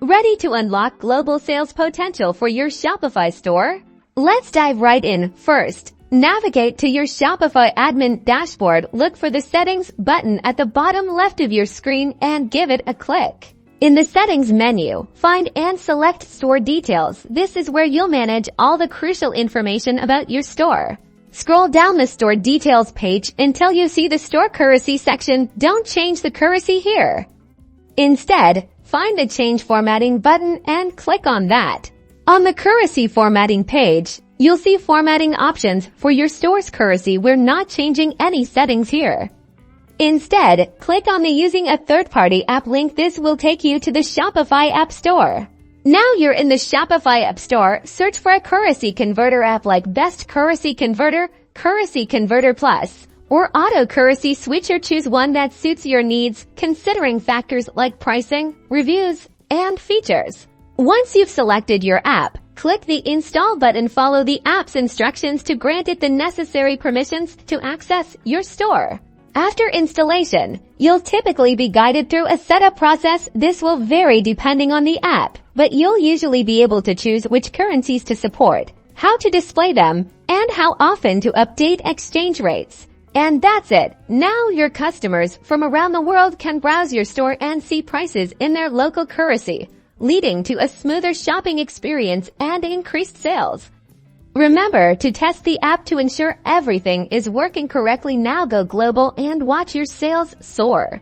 Ready to unlock global sales potential for your Shopify store? Let's dive right in. First, navigate to your Shopify admin dashboard. Look for the Settings button at the bottom left of your screen and give it a click. In the Settings menu, find and select Store Details. This is where you'll manage all the crucial information about your store. Scroll down the Store Details page until you see the Store Currency section. Don't change the currency here. Instead, find the Change Formatting button and click on that. On the currency formatting page, you'll see formatting options for your store's currency. We're not changing any settings here. Instead, click on the Using a Third-Party App link. This will take you to the Shopify App Store. Now you're in the Shopify App Store. Search for a currency converter app like Best Currency Converter, Currency Converter Plus, or Auto Currency Switcher. Choose one that suits your needs, considering factors like pricing, reviews, and features. Once you've selected your app, click the Install button. Follow the app's instructions to grant it the necessary permissions to access your store. After installation, you'll typically be guided through a setup process. This will vary depending on the app, but you'll usually be able to choose which currencies to support, how to display them, and how often to update exchange rates. And that's it. Now your customers from around the world can browse your store and see prices in their local currency, leading to a smoother shopping experience and increased sales. Remember to test the app to ensure everything is working correctly. Now go global and watch your sales soar.